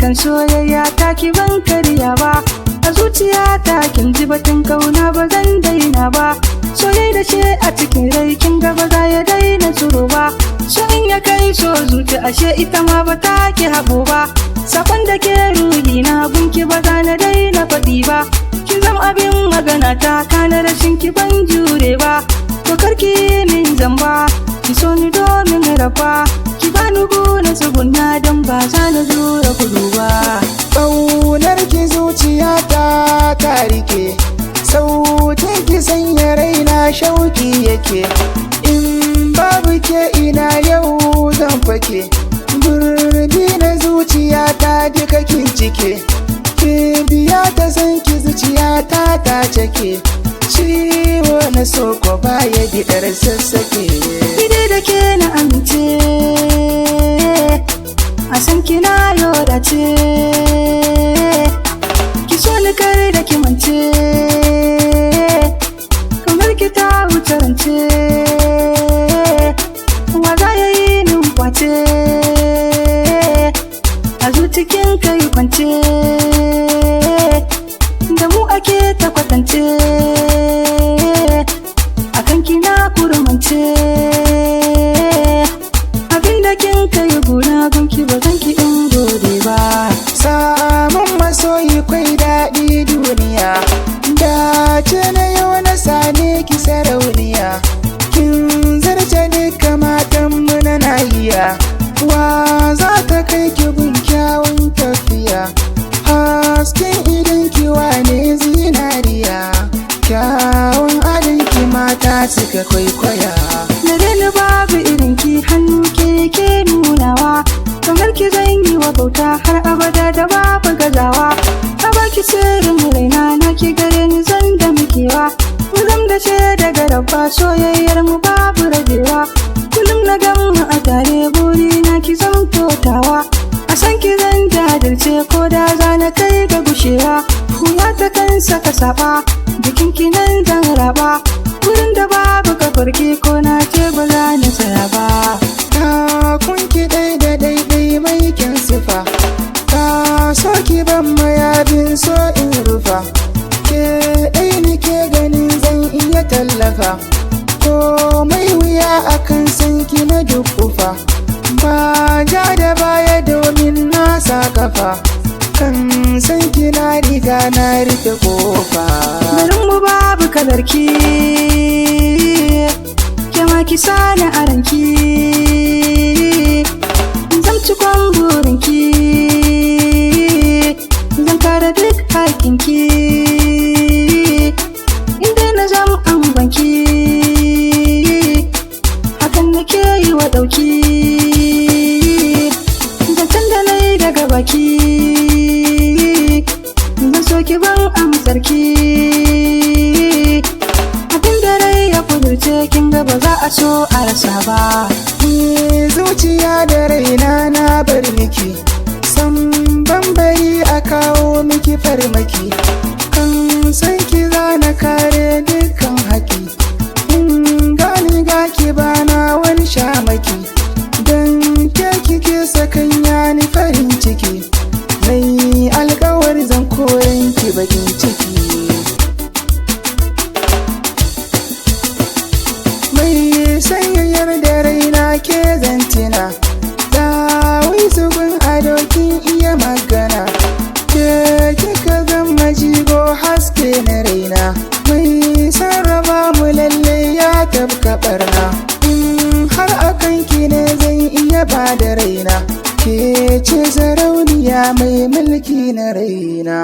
kan soyayya ta ki ban karya ba, a zuciyata kin ji batun kauna ba zan daina ba. Soyayya da ce a cikin rai kin ga ba za ya daina tsoro ba, so in ya kai so zuci ashe ita ma ba ta ki haɓo ba. Sakon da ke ruhi na gunki ba za na daina faɗi ba, kin zam abin magana ta kana rashin ki ban jure ba. To karki min zamba ki so ni domin raba, ki bani gona tsugunna don ba za na jura gudu ba. Ƙaunar ki zuciyata ta rike, sautin ki sanya raina shauki yake. In babu ke ina yau zan fake, gurbi na zuciyata duka kin cike. Ki biya ta san ki zuciyata ta cake, ciwo na soko baya bidar sassake. Gide da ke na amince, a san kina yoda ce, ki so ni kar da ki mance, kamar ki ta wuce rance, wa za ya yi numface, a zucikin kai kwance, da mu ake ta kwatance, akan kina kurmance, abinda kin kai gona gunki ba zan ki in gode ba. Samun masoyi kwai daɗi duniya, dace na yau na sane ki sarauniya. Kin zarce duka matanmu na nahiya, wa za ta kai ki gun kyawun tafiya. Hasken idan ki wane zinariya, kyawun adon ki mata suka kwaikwaya. Na dani babu irin ki hannu ke nunawa, kamar ki zan yi wa bauta har abada da babu gazawa. A baki sirrin raina na ki gare ni zan da mukewa, mu zam da ce daga rabba soyayyar mu babu rabewa. Kullum na gan mu a tare buri na ki zan totawa, a san ki zan jajirce ko da za na kai ga gushewa. Kuya ta kan saka saba jikin ki nan zan raba, wurin da babu kafarki ko na ce ba za na tsaya ba. Kun ki ɗai da ɗaiɗai mai kyan sifa, ka so ki ban mayabin so in rufa. Ke ɗai ni ke ganin zan iya tallafa, ko mai wuya akan san ki na dukkufa. Ba ja da baya domin na sa kafa, kan san ki na riga na rufe kofa. Garin mu babu kalarki, kema ki sani a ranki, zan ci kwan burinki, zan kare duk hakinki, inda na zam an banki, hakan nake yi wa ɗauki, zancen da na yi daga baki, zan so ki ban amsarki. Kin ga ba za a so a rasa ba. Zuciya da raina na bar miki, san bambari a kawo miki farmaki. Kan san ki za na kare dukkan haƙi, in gani ga ki bana wani shamaki. Dan ke kike sakanya ni farin ciki, mai alƙawar zan koyan ki bakin ciki. Sanyayyar da raina ke zantina, dawai zubin adokin iya magana. Ke kika zama jigo haske na raina, mai sarrafa mu lalle ya tabka barna. In har akan ki ne zan iya ba da raina, ke ce sarauniya mai mulki na raina.